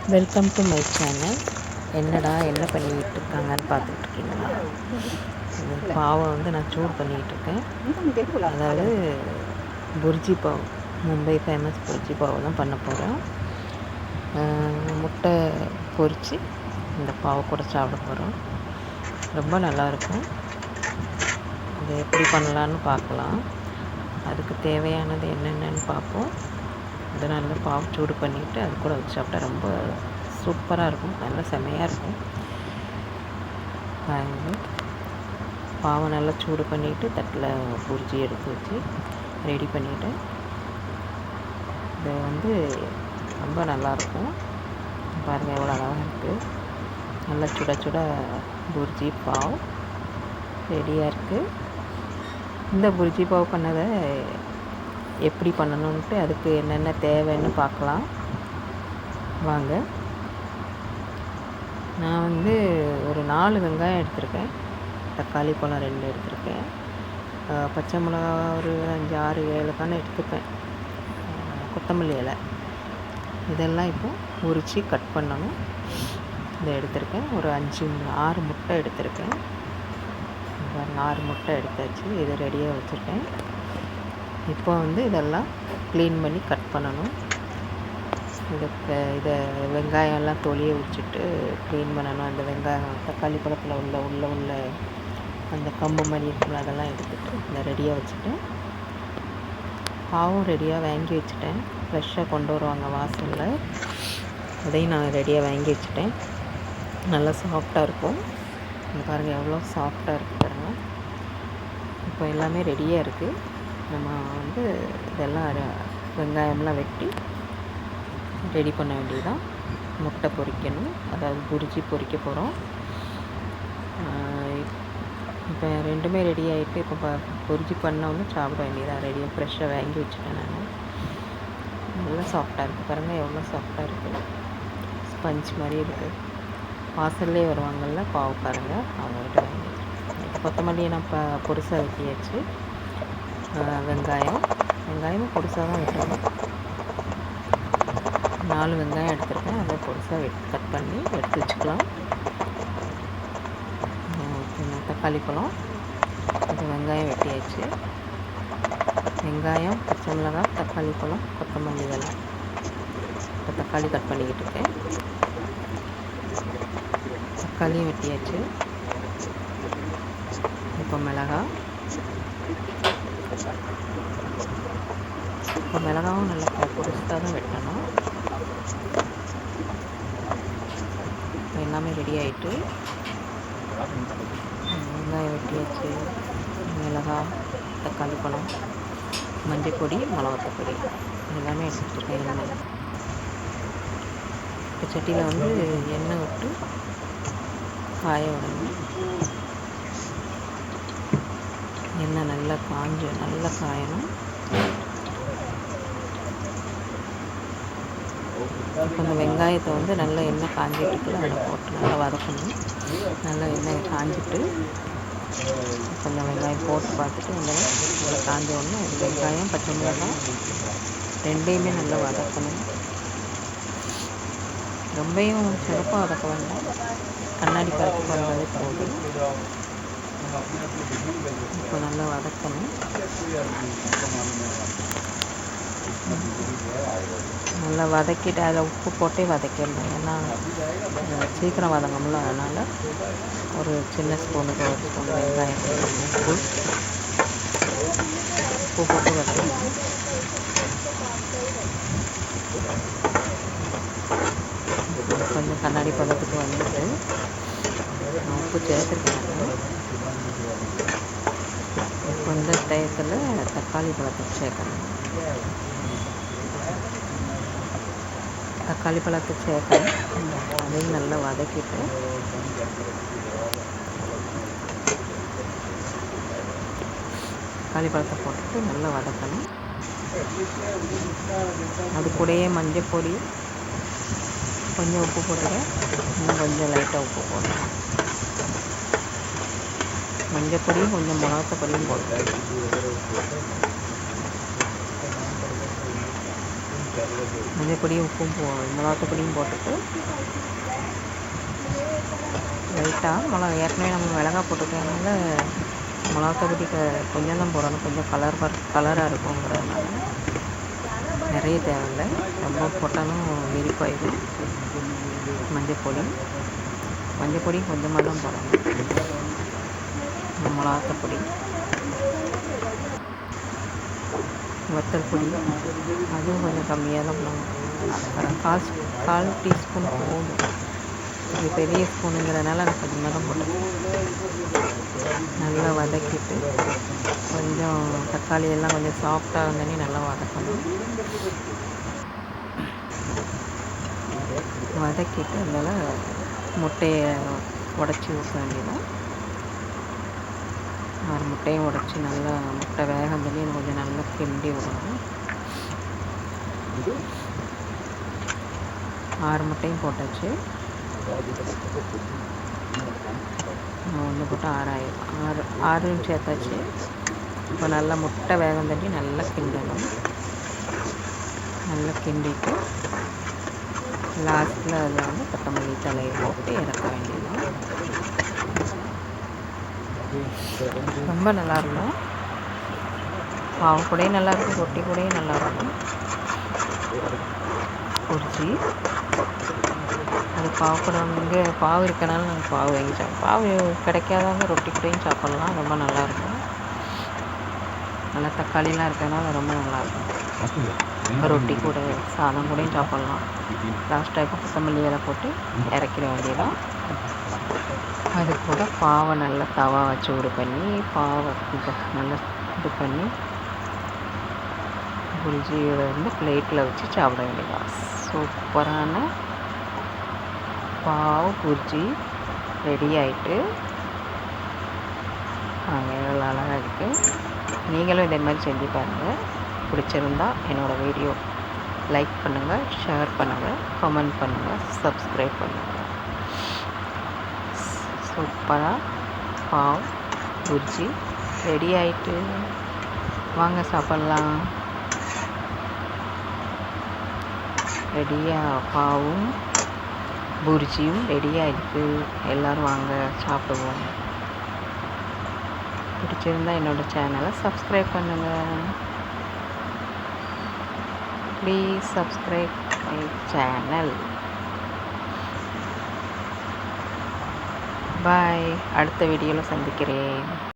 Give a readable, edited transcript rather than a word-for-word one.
Welcome to my channel. என்ன பண்ணிக்கிட்டு இருக்காங்கன்னு பார்த்துட்ருக்கீங்களா? பாவை நான் சூடு பண்ணிக்கிட்டுருக்கேன். அதாவது புர்ஜி பாவ், மும்பை ஃபேமஸ் புர்ஜி பாவை தான் பண்ண போகிறோம். முட்டை பொரித்து இந்த பாவை கூட சாப்பிட போகிறோம். ரொம்ப நல்லாயிருக்கும். அதை எப்படி பண்ணலான்னு பார்க்கலாம். அதுக்கு தேவையானது என்னென்னு பார்ப்போம். அதை நல்லா பாவு சூடு பண்ணிவிட்டு அது கூட வச்சு சாப்பிட்டா ரொம்ப சூப்பராக இருக்கும். நல்லா செமையாக இருக்கும். பாவை நல்லா சூடு பண்ணிவிட்டு தட்டில் புரிஞ்சி எடுத்து வச்சு ரெடி பண்ணிவிட்டு இது ரொம்ப நல்லாயிருக்கும். பாருங்கள் எவ்வளோ அழகாக இருக்குது. நல்லா சுட சுட புர்ஜி பாவ் ரெடியாக இருக்குது. இந்த புர்ஜி பாவ் பண்ணதை எப்படி பண்ணணுன்ட்டு அதுக்கு என்னென்ன தேவைன்னு பார்க்கலாம் வாங்க. நான் ஒரு 4 வெங்காயம் எடுத்திருக்கேன். தக்காளி பழம் 2 எடுத்திருக்கேன். பச்சை மிளகா ஒரு 5 6 7 தானே எடுத்துப்பேன். கொத்தமல்லி இலை இதெல்லாம் இப்போ உரித்து கட் பண்ணணும். இதை எடுத்திருக்கேன். ஒரு 6 முட்டை எடுத்திருக்கேன். 6 முட்டை எடுத்தாச்சு. இதை ரெடியாக வச்சுருக்கேன். இப்போ இதெல்லாம் க்ளீன் பண்ணி கட் பண்ணணும். இதை வெங்காயம்லாம் தொலியை உரிச்சிட்டு க்ளீன் பண்ணணும். அந்த வெங்காயம் தக்காளி பழத்தில் உள்ள அந்த கம்பு மாதிரி இருக்குல்ல அதெல்லாம் எடுத்துகிட்டு இதை ரெடியாக வச்சுட்டேன். பாவும் ரெடியாக வாங்கி வச்சுட்டேன். ஃப்ரெஷ்ஷாக கொண்டு வருவாங்க வாசலில். அதையும் நான் ரெடியாக வாங்கி வச்சுட்டேன். நல்லா சாஃப்டாக இருக்கும். பாருங்கள் எவ்வளோ சாஃப்டாக இருக்குது பாருங்கள். இப்போ எல்லாமே ரெடியாக இருக்குது. நம்ம இதெல்லாம் வெங்காயம்லாம் வெட்டி ரெடி பண்ண வேண்டியதுதான். முட்டை பொரிக்கணும், அதாவது புரிஜி பொரிக்க போகிறோம். இப்போ 2மே ரெடி ஆகிட்டு இப்போ பொரிஜி பண்ணோன்னு சாப்பிட வேண்டியதான். ரெடியாக ஃப்ரெஷ்ஷாக வாங்கி வச்சுட்டேன் நான். நல்லா சாஃப்டாக இருக்குது பாருங்கள் எவ்வளோ சாஃப்டாக இருக்குது. ஸ்பஞ்ச் மாதிரி இருக்குது. வாசல்லே வருவாங்கள்ல பாவக்காரங்க, அவங்கள்ட்ட வாங்கி வச்சுருக்கேன். கொத்தமல்லியை நான் பொருசாக வெட்டியாச்சு. வெங்காயமும் பொருசாக தான் வெட்டணும். 4 வெங்காயம் எடுத்துருக்கேன். அதை பொருசாக கட் பண்ணி எடுத்து வச்சுக்கலாம். தக்காளி பழம், அது வெங்காயம் வெட்டியாச்சு. வெங்காயம், பச்சை மிளகாய், தக்காளி பழம், கொத்தமல்லி இலை. இப்போ தக்காளி கட் பண்ணிக்கிட்டு இருக்கேன். தக்காளியும் வெட்டியாச்சு. இப்போ மிளகாவும் நல்லா பொடிசாக தான் வெட்டணும். எல்லாமே ரெடி ஆகிட்டு வெங்காயம் வெட்டியாச்சு. மிளகாய், தக்காளி பழம், மஞ்சள் பொடி, மிளகாத்தூள் எல்லாமே எடுத்துகிட்ருக்கேன். இப்போ சட்டியில் எண்ணெய் விட்டு காய விடணும். எண்ணெய் நல்லா காயணும். இப்போ இந்த வெங்காயத்தை நல்லா எண்ணெய் காஞ்சிட்டுக்குள்ள அதில் போட்டு நல்லா வதக்கணும். நல்லா எண்ணெய் காஞ்சிட்டு இப்போ இந்த வெங்காயம் போட்டு பார்த்துட்டு நல்லா காஞ்ச உடனே வெங்காயம், பச்சை மிளகாய் 2யுமே நல்லா வதக்கணும். ரொம்பையும் சிறப்பாக வதக்க வேண்டாம். கண்ணாடி பழத்துக்கு வந்தாலே போதும். இப்போ நல்லா வதக்கணும். நல்லா வதக்கிட்டு அதில் உப்பு போட்டே வதக்கிடணும். ஏன்னா சீக்கிரம் வதங்கணும்ல, அதனால் ஒரு சின்ன ஸ்பூனுக்கு 1 ஸ்பூன் வெங்காயம் உப்பு போட்டு வதக்கணும். கொஞ்சம் கண்ணாடி பதத்துக்கு வந்துட்டு உப்பு சேர்த்துருக்கேன். இப்போ இந்த டயத்தில் தக்காளி பழத்தை சேர்க்கணும். அதையும் நல்லா வதக்கிட்டு தக்காளி பழத்தை போட்டுட்டு நல்லா வதக்கணும். அது கூடயே மஞ்சள் பொடி, கொஞ்சம் உப்பு போட்டுருக்கேன். இன்னும் கொஞ்சம் லைட்டாக உப்பு போடணும். மஞ்சள் பொடியும் கொஞ்சம் மிளகாத்தூள் பொடியும் போடுறேன். மஞ்சள் பொடியும் உப்பும் மிளகாத்தூள் போட்டுட்டு லைட்டாக ஏற்கனவே நம்ம மிளகா போட்டுக்கிறதுனால மிளகாத்தூள் கொஞ்சம் தான் போடணும், கொஞ்சம் கலராக இருக்குங்கிறதுனால நிறைய தேவையில்லை. ரொம்ப போட்டாலும் வெறிப்பாயிடும். மஞ்சள் பொடி கொஞ்சமாக தான் போடணும். மிளகாத்தூள், வத்தல் பொடி அதுவும் கொஞ்சம் கம்மியாக தான் போடணும். கால் டீஸ்பூன் போதும். இது பெரிய ஸ்பூனுங்கிறதுனால நான் கொஞ்சமாக தான் போட்டேன். நல்லா வதக்கிட்டு கொஞ்சம் தக்காளி எல்லாம் கொஞ்சம் சாஃப்டாக இருந்தோடனே நல்லா வதக்கணும். வதக்கிட்டு அதில் முட்டையை உடச்சி ஊற்ற வேண்டியதான். 6 முட்டையும் உடச்சி நல்லா முட்டை வேகம் பண்ணி கொஞ்சம் நல்லா கிண்டி விடணும். 6 முட்டையும் போட்டாச்சு. 1 போட்டு 6 ஆயிடும். 6 சேர்த்தாச்சு. இப்போ நல்லா முட்டை வேகம் தண்ணி நல்லா கிண்டணும். நல்லா கிண்டிட்டு லாஸ்ட்டில் அதில் கொத்தமல்லி தலையை போட்டு இறக்க வேண்டியதுதான். ரொம்ப நல்லாயிருக்கும். பாவு கூடயும் நல்லாயிருக்கும், ரொட்டி கூடயும் நல்லாயிருக்கும். பொரிச்சி அது பாவு கூட இங்கே பாவு இருக்கனால நாங்கள் பாவு வாங்கி சாப்பிடுவோம். பாவு கிடைக்காதவங்க ரொட்டி கூடயும் சாப்பிட்லாம், ரொம்ப நல்லாயிருக்கும். நல்லா தக்காளிலாம் இருக்கனால ரொம்ப நல்லாயிருக்கும். ரொட்டி கூட சாதம் கூடயும் சாப்பிட்லாம். லாஸ்ட்டாக கொத்தமல்லி இலை போட்டு இறக்கிற வேண்டியதான். அது கூட பாவை நல்லா தவா வச்சு பாவை நல்லா இது பண்ணி புரிஞ்சியோட பிளேட்டில் வச்சு சாப்பிட வேண்டியதான். சூப்பரான பாவு புரிஜி ரெடி ஆகிட்டு எவ்வளோ அழகாக இருக்குது. நீங்களும் இதே மாதிரி செஞ்சு பாருங்கள். பிடிச்சிருந்தா என்னோடய வீடியோ லைக் பண்ணுங்கள், ஷேர் பண்ணுங்கள், கமெண்ட் பண்ணுங்கள், சப்ஸ்கிரைப் பண்ணுங்கள். சூப்பராக பாவ் புர்ஜி ரெடி ஆகிட்டு வாங்க சாப்பிட்லாம். ரெடியாக பாவும் புர்ஜியும் ரெடியாக இருக்குது. எல்லோரும் வாங்க சாப்பிடுவோம். பிடிச்சிருந்தால் என்னோடய சேனலை சப்ஸ்கிரைப் பண்ணுங்கள். Please subscribe my channel. Bye. அடுத்த வீடியோவில் சந்திக்கிறேன்.